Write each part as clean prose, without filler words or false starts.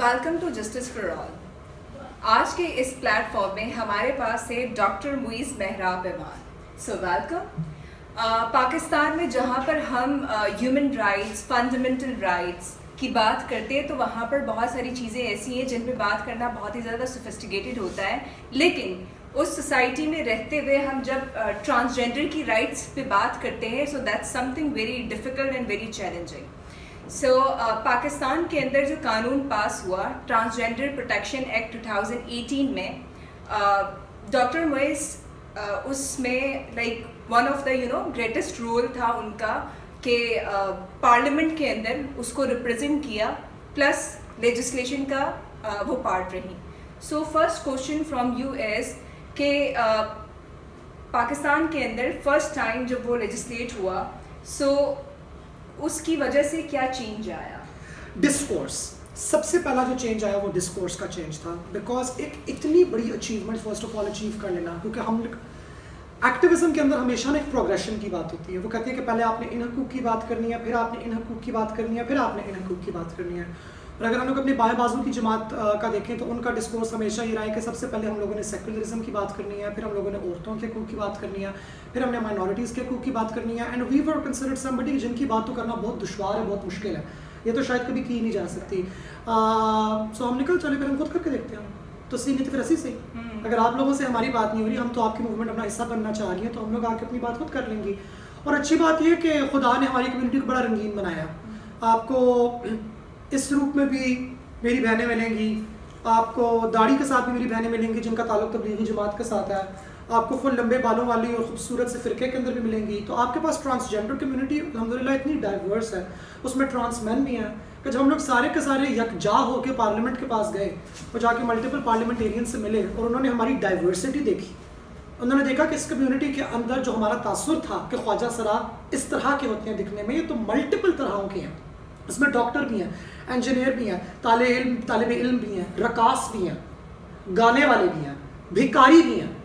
Welcome to justice for all. आज के इस प्लेटफॉर्म में हमारे पास है डॉक्टर मुइज़ मेहराब ईमान। So welcome. पाकिस्तान में जहाँ पर हम ह्यूमन राइट्स, फंडामेंटल राइट्स की बात करते हैं तो वहाँ पर बहुत सारी चीज़ें ऐसी हैं जिन पे बात करना बहुत ही ज़्यादा सोफिस्टिकेटेड होता है, लेकिन उस सोसाइटी में रहते हुए हम जब ट्रांसजेंडर की राइट्स पे बात करते हैं so that's something very difficult and very challenging. Pakistan के अंदर जो कानून पास हुआ ट्रांसजेंडर प्रोटेक्शन एक्ट 2018 में, डॉक्टर मुइज़ उसमें like one of the greatest role था उनका कि पार्लियामेंट के अंदर उसको रिप्रेजेंट किया, प्लस लेजिस्लेशन का वो पार्ट रही। So first question from you is कि पाकिस्तान के अंदर फर्स्ट टाइम जब वो लेजिस्लेट हुआ सो उसकी वजह से क्या चेंज आया? डिस्कोर्स, सबसे पहला जो चेंज आया वो डिस्कोर्स का चेंज था। बिकॉज एक इतनी बड़ी achievement first of all achieve कर लेना, क्योंकि हम एक्टिविज्म के अंदर हमेशा ना एक प्रोग्रेशन की बात होती है। वो कहते हैं कि पहले आपने इन हकूक़ की बात करनी है, फिर आपने इन हकूक़ की बात करनी है, फिर आपने इन हकूक़ की बात करनी है। और अगर हम लोग अपने बाएं बाजू की जमात का देखें तो उनका डिस्कोर्स हमेशा ये रहा है कि सबसे पहले हम लोगों ने सेकुलरिज्म की बात करनी है, फिर हम लोगों ने औरतों के हकूक़ की बात करनी है, फिर हमने माइनॉरिटीज़ के हकूक़ की बात करनी है। And we were considered somebody जिनकी बात तो करना बहुत दुश्वार है, बहुत मुश्किल है, ये तो शायद कभी की नहीं जा सकती। सो हमने कहा चले फिर हम खुद करके देखते हैं। तो सी नहीं तो फिर ऐसी सही, अगर आप लोगों से हमारी बात नहीं हो रही, हम तो आपकी मूवमेंट अपना हिस्सा बनना चाह रही हैं, तो हम लोग आके अपनी बात खुद कर लेंगे। और अच्छी बात यह कि खुदा ने हमारी कम्युनिटी को बड़ा रंगीन बनाया। आपको इस रूप में भी मेरी बहनें मिलेंगी, आपको दाढ़ी के साथ भी मेरी बहनें मिलेंगी जिनका ताल्लुक तबलीगी जमात के साथ है, आपको फुल लंबे बालों वाली और खूबसूरत से फ़िरके के अंदर भी मिलेंगी। तो आपके पास ट्रांसजेंडर कम्युनिटी अल्हम्दुलिल्लाह इतनी डाइवर्स है, उसमें ट्रांस मैन भी हैं कि जब हम लोग सारे के सारे यकजा होकर पार्लियामेंट के पास गए और जाके मल्टीपल पार्लियामेंटेरियन से मिले और उन्होंने हमारी डाइवर्सिटी देखी, उन्होंने देखा कि इस कम्युनिटी के अंदर जो हमारा तासुर था कि ख्वाजा सरा इस तरह के होते हैं दिखने में, ये तो मल्टीपल तरहों के हैं। इसमें डॉक्टर भी हैं, इंजीनियर भी हैं, तालिब इल्म भी हैं, रकास भी हैं, गाने वाले भी हैं, भिखारी भी हैं,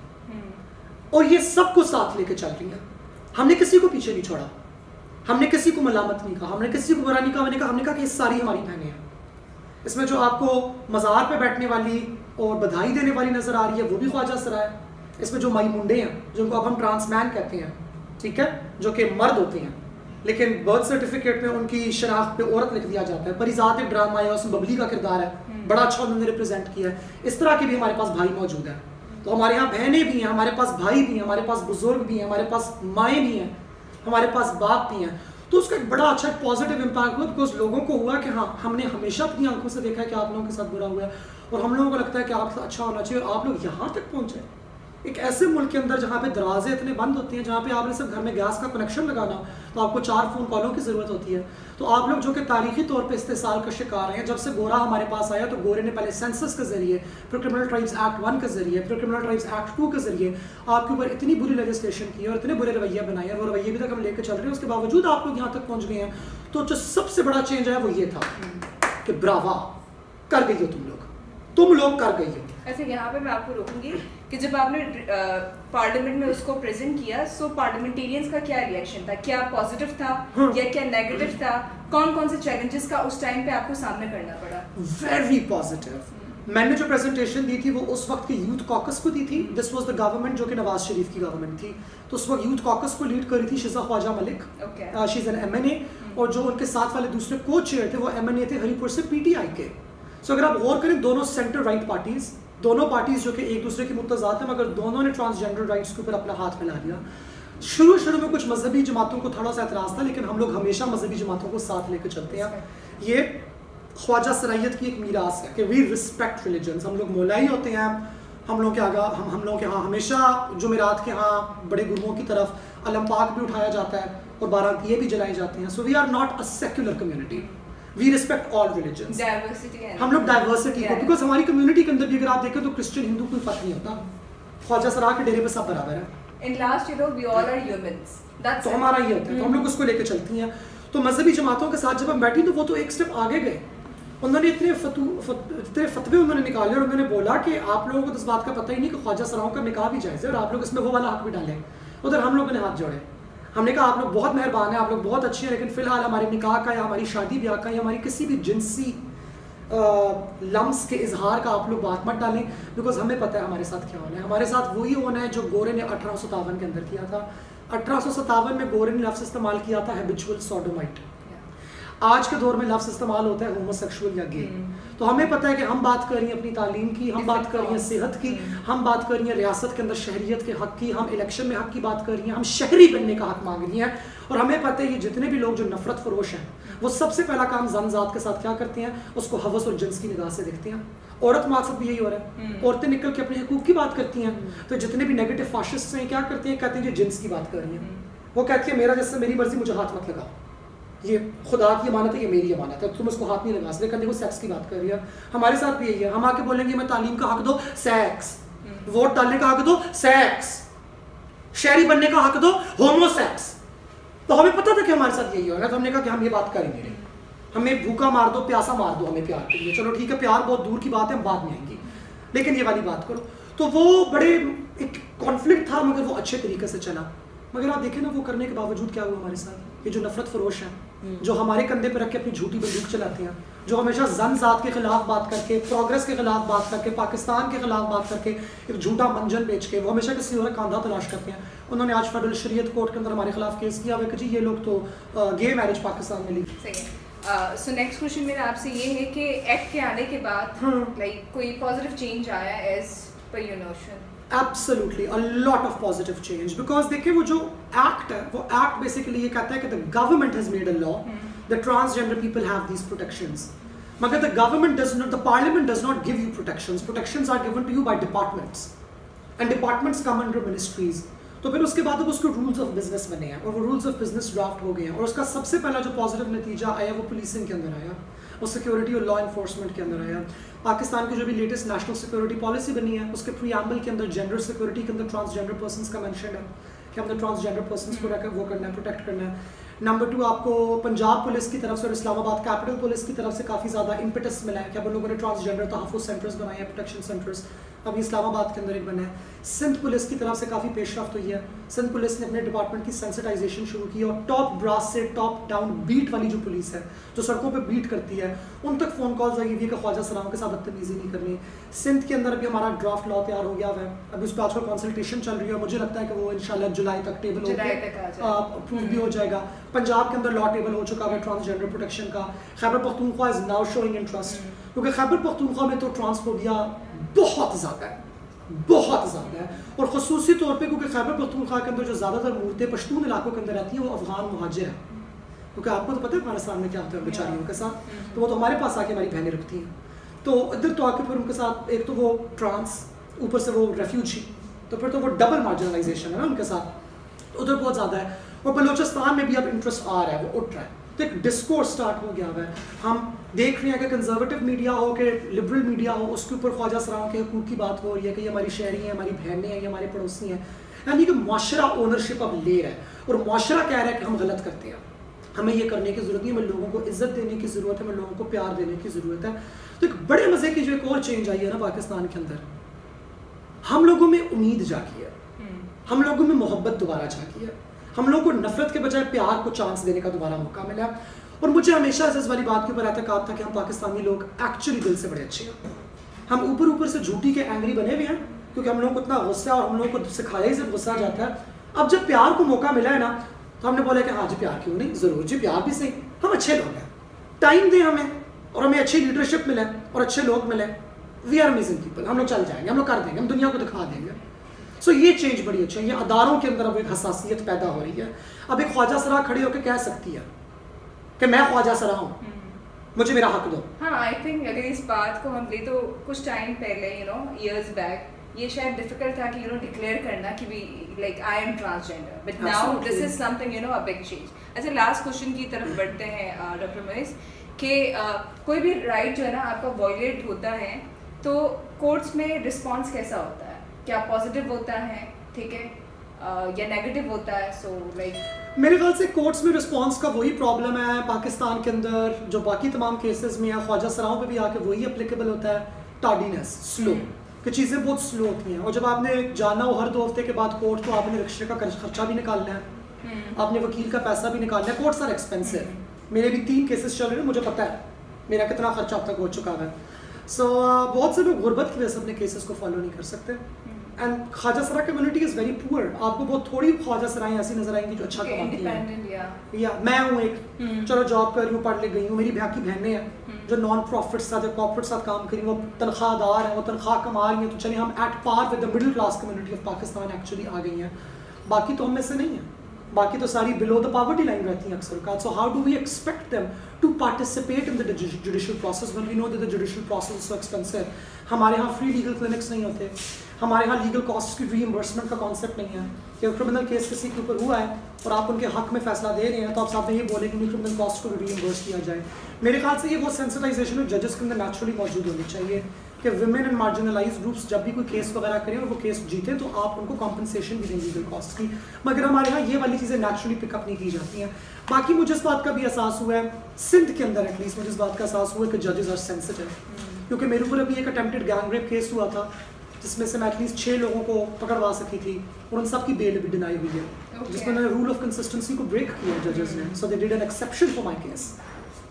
और ये सब कुछ साथ लेके चल रही हैं। हमने किसी को पीछे नहीं छोड़ा, हमने किसी को मलामत नहीं कहा, हमने किसी को बुरा नहीं कहा। हमने कहा कि ये सारी हमारी बहनें हैं। इसमें जो आपको मज़ार पे बैठने वाली और बधाई देने वाली नज़र आ रही है वो भी ख्वाजा सरा है। इसमें जो माई मुंडे हैं, जिनको अब हम ट्रांसमैन कहते हैं, ठीक है, जो कि मर्द होते हैं लेकिन बर्थ सर्टिफिकेट में उनकी शनाख्त पे औरत लिख दिया जाता है। परिजात एक ड्रामा है, उसमें बबली का किरदार है, बड़ा अच्छा उन्होंने रिप्रेजेंट किया है। इस तरह के भी हमारे पास भाई मौजूद है। तो हमारे यहाँ बहनें भी हैं, हमारे पास भाई भी हैं, हमारे पास बुजुर्ग भी हैं, हमारे पास माएँ भी हैं, हमारे पास बाप भी हैं। तो उसका एक बड़ा अच्छा पॉजिटिव इम्पैक्ट हुआ, बिकॉज लोगों को हुआ कि हाँ, हमने हमेशा अपनी आंखों से देखा है कि आप लोगों के साथ बुरा हुआ है और हम लोगों को लगता है कि आपसे अच्छा होना चाहिए, और आप लोग यहाँ तक पहुँचे एक ऐसे मुल्क के अंदर जहाँ पे दरवाजे इतने बंद होते हैं, जहाँ पे आपने सिर्फ घर में गैस का कनेक्शन लगाना तो आपको 4 फ़ोन कॉलों की ज़रूरत होती है। तो आप लोग जो कि तारीखी तौर पे इस्तेसाल का शिकार हैं, जब से गोरा हमारे पास आया तो गोरे ने पहले सेंसस के ज़रिए, फिर क्रिमिनल ट्राइब्स एक्ट 1 के ज़रिए, फिर क्रिमिनल ट्राइब्स एक्ट 2 के ज़रिए आपके ऊपर इतनी बुरी लेजिस्लेशन की और इतने बुरे रवैया बनाए, और वो रवैये भी तक हम लेकर चल रहे हैं। उसके बावजूद आप लोग यहाँ तक पहुँच गए हैं। तो जो सबसे बड़ा चेंज आया वो ये था कि ब्रावा, कर गई हो तुम लोग कर गई हो। ऐसे यहाँ पे मैं आपको रोकूंगी कि जब आपने पार्लियामेंट में उसको प्रेजेंट किया, सो पार्लियामेंटेरियंस का क्या रिएक्शन था? क्या पॉजिटिव था या क्या नेगेटिव था? कौन कौन से चैलेंजेस का उस टाइम पे आपको सामना करना पड़ा? Very positive. मैंने जो प्रेजेंटेशन दी थी वो उस वक्त के यूथ कॉकस को दी थी। दिस वाज द गवर्नमेंट जो कि नवाज शरीफ की गवर्नमेंट थी। तो उस वक्त यूथ कॉकस को लीड करी थी Shiza Khawaja Malik, she is an MNA, और जो उनके साथ वाले दूसरे को चेयर थे वो MNA थे हरीपुर से PTI के। सो अगर आप गौर करें, दोनों सेंटर राइट पार्टीज, दोनों पार्टीज जो कि एक दूसरे की मुतज़ाद हैं, मगर दोनों ने ट्रांसजेंडर राइट्स के ऊपर अपना हाथ मिला लिया। शुरू में कुछ मजहबी जमातों को थोड़ा सा एतराज़ था, लेकिन हम लोग हमेशा मजहबी जमातों को साथ लेकर चलते हैं। ये ख्वाजा सरायत की एक मीरास है कि वी रिस्पेक्ट रिलीजन्स। हम लोग मौलाई होते हैं, हम लोग के यहाँ हमेशा जुमेरात के यहाँ बड़े गुरुओं की तरफ अलम पाक भी उठाया जाता है और 12 दिए भी जलाए जाते हैं। So we are not a secular community, we respect all religions. हम लोग डाइवर्सिटी को, बिकॉज हमारी कम्युनिटी के अंदर भी अगर आप देखें तो क्रिश्चियन हिंदू कोई फर्क नहीं होता, ख्वाजा सरा के डेरे पे सब बराबर है। In last, we all are humans. तो हमारा ये होता है, तो हम लोग उसको लेके चलती हैं। तो मजहबी जमातों के साथ जब हम बैठी तो वो तो एक स्टेप आगे गए। उन्होंने इतने फतवे उन्होंने निकाले और उन्होंने बोला कि आप लोगों को तो इस बात का पता ही नहीं कि ख्वाजा सराओं का निकाह भी जायज़ है और आप लोग इसमें वो वाला हक भी डालें। उधर हम लोगों ने हाथ जोड़े, हमने कहा आप लोग बहुत मेहरबान हैं, आप लोग बहुत अच्छे हैं, लेकिन फ़िलहाल हमारे निकाह का या हमारी शादी ब्याह का या हमारी किसी भी जिनसी लम्स के इजहार का आप लोग बात मत डालें, बिकॉज हमें पता है हमारे साथ क्या होना है। हमारे साथ वही होना है जो गोरे ने 1857 के अंदर किया था। 1857 में गोरे ने लफ्ज़ इस्तेमाल किया था हैबिचुअल सोडोमाइट। आज के दौर में लफ्ज़ इस्तेमाल होता है होमोसेक्सुअल या गे। तो हमें पता है कि हम बात कर रही हैं अपनी तालीम की, हम बात कर रही हैं सेहत की, हम बात कर रही हैं रियासत के अंदर शहरियत के हक़ की, हम इलेक्शन में हक़ की बात कर रही हैं, हम शहरी बनने का हक़ मांग रही हैं। और हमें पता है ये जितने भी लोग जो नफरत फरोश हैं वो सबसे पहला काम ज़ात के साथ क्या करते हैं, उसको हवस और जिन्स की निगाह से देखते हैं। औरत मकसद भी यही हो रहा है, औरतें निकल के अपने हकूक़ की बात करती हैं। तो जितने भी नेगेटिव फाशिस्ट हैं क्या करते हैं, कहते हैं ये जिन्स की बात कर रही हैं। वो कहती है मेरा जैसे मेरी मर्जी, मुझे हाथ मत लगाओ, ये खुदा की अमानत है, ये मेरी अमानत है, तुम उसको हाथ नहीं लगा सकते। देखो सेक्स की बात कर रही है, हमारे साथ भी यही है। हम आके बोलेंगे मैं तालीम का हक दो, सेक्स, वोट डालने का हक दो, सेक्स, शहरी बनने का हक दो, होमोसेक्स। तो हमें पता था कि हमारे साथ यही होगा, तो हमने कहा कि हम ये बात करेंगे नहीं। हमें भूखा मार दो, प्यासा मार दो, हमें प्यार के लिए, चलो ठीक है, प्यार बहुत दूर की बात है, हम बाद में आएंगे, लेकिन ये वाली बात करो। तो वो बड़े एक कॉन्फ्लिक्ट था, मगर वो अच्छे तरीके से चला। मगर आप देखें ना, वो करने के बावजूद क्या हुआ हमारे साथ, ये जो नफरत फरोश हैं, जो हमारे कंधे पर रख के अपनी झूठी बंदूक चलाते हैं, जो हमेशा ज़ात के खिलाफ बात करके, प्रोग्रेस के खिलाफ बात करके, पाकिस्तान के खिलाफ बात करके, एक झूठा मंजन बेच के वो हमेशा किसी और कांधा तलाश करते हैं। उन्होंने आज फेडरल शरीयत कोर्ट के अंदर हमारे खिलाफ केस किया हुआ कि जी ये लोग तो गे मैरिज पाकिस्तान में ली। सही है। सो नेक्स्ट क्वेश्चन मेरा आपसे ये है कि एक्ट के आने के बाद लाइक कोई पॉजिटिव चेंज आया as per your notion? Absolutely, a lot of positive change, because देखिए वो जो एक्ट है, वो एक्ट बेसिकली ये कहता है कि the government has made a law that transgender people have these protections. मगर the government does not, the parliament does not give you protections. Protections are given to you by departments, and departments come under ministries. तो फिर उसके बाद अब उसके rules of business बने हैं और वो रूल्स ऑफ बिजनेस ड्राफ्ट हो गए हैं। और उसका सबसे पहला जो पॉजिटिव नतीजा आया वो पुलिसिंग के अंदर आया, और सिक्योरिटी और लॉ इन्फोर्समेंट के अंदर आया। पाकिस्तान की जो भी लेटेस्ट नेशनल सिक्योरिटी पॉलिसी बनी है उसके प्रीएम्बल के अंदर जेंडर सिक्योरिटी के अंदर ट्रांसजेंडर पर्सन्स का मेंशन है कि हमने ट्रांसजेंडर पर्सन्स को रखकर वो करना है, प्रोटेक्ट करना है। नंबर 2, आपको पंजाब पुलिस की तरफ से और इस्लामाबाद कैपिटल पुलिस की तरफ से काफ़ी ज़्यादा इंपटस मिला है कि अब उन लोगों ने ट्रांसजेंडर तहफ़्फ़ुज़ सेंटर्स बनाए हैं, प्रोटेक्शन सेंटर्स। अभी इस्लामाबाद के अंदर एक बना है। सिंध पुलिस की तरफ से काफ़ी पेशरफ्त हुई है। सिंध पुलिस ने अपने डिपार्टमेंट की सेंसिटाइजेशन शुरू की और टॉप ब्रास से टॉप डाउन बीट वाली जो पुलिस है जो सड़कों पे बीट करती है उन तक फ़ोन कॉल्स आई हुई है कि ख्वाजा सलाम के साथ बदतमीज़ी नहीं करनी। सिंध के अंदर अभी हमारा ड्राफ्ट लॉ तैयार हो गया है, अभी उस पर आजकल कंसल्टेशन चल रही है। मुझे लगता है कि वो इंशाल्लाह जुलाई तक टेबल अप्रूव भी हो जाएगा। पंजाब के अंदर लॉ टेबल हो चुका है ट्रांसजेंडर प्रोटेक्शन का। Khyber Pakhtunkhwa is now showing interest, क्योंकि खैबर पख्तूनख्वा में तो ट्रांसफोबिया बहुत ज़्यादा है, बहुत ज़्यादा है। और ख़ुसूसी तौर पे क्योंकि खैबर पख्तूनख्वा के अंदर जो ज़्यादातर मूर्तें पश्तून इलाकों के अंदर रहती हैं वो अफ़गान मुहाजिर हैं, क्योंकि आपको तो पता है अफगानिस्तान में क्या होता है बेचारियों के साथ, तो वो तो हमारे पास आके हमारी बहनें रखती हैं। तो इधर तो आके फिर उनके साथ एक तो वो ट्रांस, ऊपर से वो रेफ्यूजी, तो फिर तो वो डबल मार्जिनलाइजेशन है ना उनके साथ, उधर बहुत ज़्यादा है। और बलोचिस्तान में भी अब इंटरेस्ट आ रहा है, वो उठ रहा है, तो एक डिस्कोर्स स्टार्ट हो गया है। हम देख रहे हैं कि कंजर्वेटिव मीडिया हो कि लिबरल मीडिया हो, उसके ऊपर ख्वाजा सलाम के हकूक़ की बात हो रही है कि ये हमारी शहरी हैं, हमारी बहनें हैं, ये हमारे पड़ोसी हैं। यानी कि मुआशरा ओनरशिप अब ले रहा है और मुआशरा कह रहा है कि हम गलत करते हैं, हमें ये करने की ज़रूरत नहीं है, हमें लोगों को इज्जत देने की ज़रूरत है, हमें लोगों को प्यार देने की ज़रूरत है। तो एक बड़े मज़े की जो एक और चेंज आई है ना पाकिस्तान के अंदर, हम लोगों में उम्मीद जागी है, हम लोगों में मोहब्बत दोबारा जागी है, हम लोगों को नफरत के बजाय प्यार को चांस देने का दोबारा मौका मिला। और मुझे हमेशा इस वाली बात के ऊपर एतकाद था कि हम पाकिस्तानी लोग एक्चुअली दिल से बड़े अच्छे हैं। हम ऊपर ऊपर से झूठी के एंग्री बने हुए हैं क्योंकि हम लोगों को इतना गुस्सा है और हम लोगों को सिखाया ही सिर्फ गुस्सा जाता है। अब जब प्यार को मौका मिला है ना तो हमने बोला कि हाँ जी प्यार क्यों नहीं, ज़रूर जी प्यार भी सही, हम अच्छे लोग हैं, टाइम दें हमें और हमें अच्छी लीडरशिप मिले और अच्छे लोग मिले, वी आर अमेजिंग पीपल, हम लोग चल जाएंगे, हम लोग कर देंगे, हम दुनिया को दिखा देंगे। सो ये चेंज बड़ी अच्छी है, ये अदारों के अंदर अब एक हसासियत पैदा हो रही है। अब एक ख्वाजा सरा खड़ी होकर कह सकती है कि मैं ख्वाजा सरा हूँ, मुझे मेरा हक दो। हाँ, आई थिंक अगर इस बात को हम ले तो कुछ टाइम पहले ईयर्स बैक ये शायद डिफिकल्ट था कि डिक्लेयर करना कि भी like I am transgender, but now this is something a big change. अच्छा, लास्ट क्वेश्चन की तरफ बढ़ते हैं डॉक्टर मोइज़ कि कोई भी राइट जो है ना आपका वायलेट होता है तो कोर्ट्स में रिस्पॉन्स कैसा होता है, क्या पॉजिटिव होता है, ठीक है, या नेगेटिव होता है? सो लाइक मेरे ख्याल से कोर्ट्स में रिस्पांस का वही प्रॉब्लम है पाकिस्तान के अंदर जो बाकी तमाम केसेस में है, ख्वाजा सराओं पे भी आके वही एप्लीकेबल होता है, टार्डीनेस, स्लो, कि चीज़ें बहुत स्लो होती हैं। और जब आपने जाना हो हर 2 हफ्ते के बाद कोर्ट, तो आपने रिक्शे का खर्चा भी निकालना है, आपने वकील का पैसा भी निकालना है, कोर्ट्स आर एक्सपेंसिव। मेरे भी 3 केसेस चल रहे हैं, मुझे पता है मेरा कितना खर्चा अब तक हो चुका है। सो बहुत से लोग गुर्बत की वजह से अपने केसेस को फॉलो नहीं कर सकते। एंड ख्वाजा सरा कम्युनिटी इज़ वेरी पुअर। आपको बहुत थोड़ी ख्वाजा सराएं ऐसी नजर आएंगी जो अच्छा कमाती हैं। या मैं हूँ एक, चलो जॉब कर रही हूँ, पढ़ लिख गई हूँ, मेरी ब्याह की बहनें हैं जो नॉन प्रॉफिट साथ या कॉर्पोरेट साथ काम करी, वो तनख्वाहदार हैं, वो तनख्वाह कमा रही हैं, तो चलिए हम at par with the middle class community of Pakistan actually आ गई हैं। बाकी तो हम में से नहीं है, बाकी तो सारी बिलो द पॉवर्टी लाइन रहती हैं अक्सर का। So how do we expect them to participate in the judicial process when we know that the judicial process is so expensive. हमारे यहाँ फ्री लीगल क्लिनिक्स नहीं होते, हमारे यहाँ लीगल कॉस्ट की रीइंबर्समेंट का कॉन्सेप्ट नहीं है कि क्रिमिनल केस किसी के ऊपर हुआ है और आप उनके हक में फैसला दे रहे हैं तो आप साथ में ये बोले कि क्रिमिनल कॉस्ट को रीइंबर्स किया जाए। मेरे ख्याल से ये वो सेंसिटाइजेशन है जजेस के अंदर नेचुरली मौजूद होनी चाहिए कि विमेन एंड मार्जिनलाइज्ड ग्रुप्स जब भी कोई केस वगैरह करें और वो केस जीते तो आप उनको कॉम्पनसेशन भी दें लीगल कॉस्ट की। मगर हमारे यहाँ ये वाली चीज़ें नेचुरली पिकअप नहीं की जाती हैं। बाकी मुझे इस बात का भी एहसास हुआ है, सिंध के अंदर एटलीस्ट मुझे इस बात का एहसास हुआ है कि जजेस आर सेंसिटिव, क्योंकि मेरे ऊपर अभी एक अटेम्प्टेड गैंग रेप केस हुआ था जिसमें से मैं एटलीस्ट 6 लोगों को पकड़वा सकी थी और उन सब की बेल भी डिनाई हुई है, जिसमें मैंने रूल ऑफ कंसिस्टेंसी को ब्रेक किया जजेस ने। So they did an exception for my case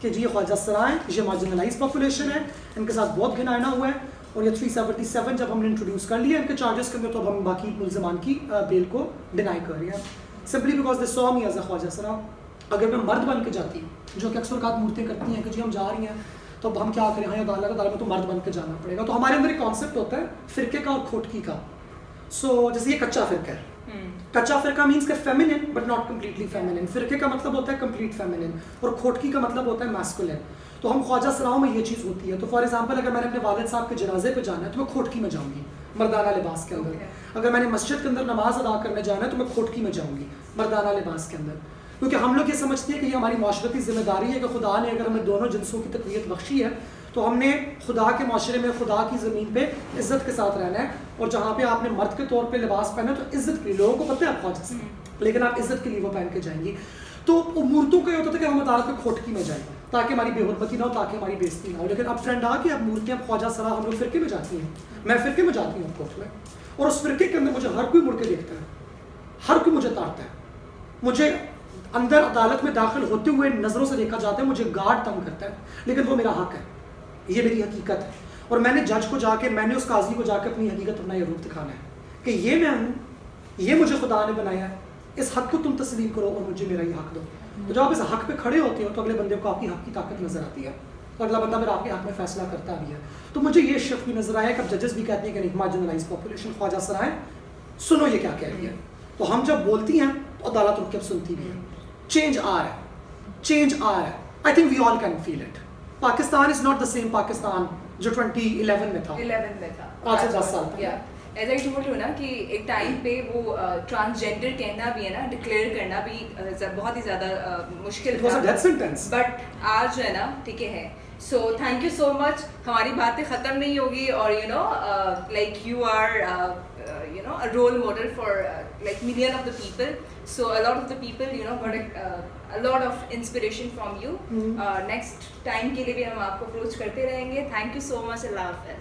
कि जी ये ख्वाजा सराय, ये मार्जिनलाइज्ड पॉपुलेशन है, इनके साथ बहुत घिनाना हुआ है और ये 377 जब हमने इंट्रोड्यूस कर लिया इनके चार्जेस के अंदर तो अब हम बाकी मुल्ज़िमान की बेल को डिनाई कर रहे हैं simply because they saw me as a ख्वाजा सरा। अगर मैं मर्द बन के जाती जो कि अक्सर कात मूर्तें करती हैं कि जी हम जा रही हैं तो अब हम क्या करें, हाँ अदालत में तो मर्द बन के जाना पड़ेगा। तो हमारे अंदर एक कॉन्सेप्ट होता है फ़िरके का और खोटकी का। सो जैसे ये कच्चा फ़िरका है, कच्चा फ़िरका मीन्स के feminine but not completely feminine, फ़िरके का मतलब होता है कम्प्लीट फेमिनिन और खोटकी का मतलब होता है मैस्कुलिन। तो हम ख्वाजा सराओं में ये चीज़ होती है। तो फॉर एग्जांपल अगर मैंने अपने वालिद साहब के जनाजे पे जाना है तो मैं खोटकी में जाऊँगी मर्दाना लिबास के अंदर। अगर मैंने मस्जिद के अंदर नमाज अदा करने जाना है तो मैं खोटकी में जाऊँगी मर्दाना लिबास के अंदर, क्योंकि हम लोग ये समझते हैं कि ये हमारी माशरती जिम्मेदारी है कि खुदा ने अगर हमें दोनों जिनसों की तकवीत बख्शी है तो हमने खुदा के माशरे में खुदा की ज़मीन पे इज़्ज़त के साथ रहना है। और जहाँ पे आपने मर्द के तौर पे लिबास पहना है तो इज़्ज़त के लिए, लोगों को पता है आप ख्वाजा से, लेकिन आप इज़्ज़त के लिए वो पहन के जाएंगी। तो मूर्तों का ये होता था कि हम अदालत में खोटकी में जाएँ ताकि हमारी बेहुरमती ना हो, ताकि हमारी बेइज्जती ना हो। लेकिन अब ट्रेंड आ कि अब मूर्तियाँ ख्वाजा सरा हम लोग फ़िरके में जाती हैं, मैं फ़िरके में जाती हूँ कोर्ट में और उस फ़िरके के अंदर मुझे हर कोई मुड़ के देखता है, हर कोई मुझे ताड़ता है, मुझे अंदर अदालत में दाखिल होते हुए नज़रों से देखा जाता है, मुझे गार्ड तंग करता है, लेकिन वो मेरा हक है, ये मेरी हकीकत है। और मैंने जज को जाके, मैंने उस काजी को जाके अपनी हकीकत अपना ये रूप दिखाना है कि ये मैं हूँ, ये मुझे खुदा ने बनाया है, इस हक को तुम तस्लीम करो और मुझे मेरा ये हक दो। तो जब आप इस हक पे खड़े होते हो तो अगले बंदे को आपकी हक की ताकत नजर आती है और अगला बंदा फिर आपके हक में फैसला करता भी है। तो मुझे ये शिफ्ट भी नजर आया कि अब जजेस भी कहते हैं कि नहीं मार्जिनलाइज्ड पॉपुलेशन ख्वाजा सराय सुनो ये क्या कह रही है, तो हम जब बोलती हैं तो अदालत रुक के सुनती भी है। चेंज आ रहा है, चेंज आ रहा है। I think we all can feel it. Pakistan is not the same Pakistan जो 2011 में था, 11 में था, आज से 10 साल पहले। एज आई टोल्ड यू ना कि एक टाइम पे वो ट्रांसजेंडर कहना भी है ना, डिक्लेयर करना भी बहुत ही ज़्यादा मुश्किल था, बट आज है ना ठीक है। So thank you so much. हमारी बातें ख़त्म नहीं होगी और you know like you are you know a role model for like million of the people, so a lot of the people you know got a lot of inspiration from you. Next time के लिए भी हम आपको approach करते रहेंगे। Thank you so much. अल्लाह हाफ़िज़।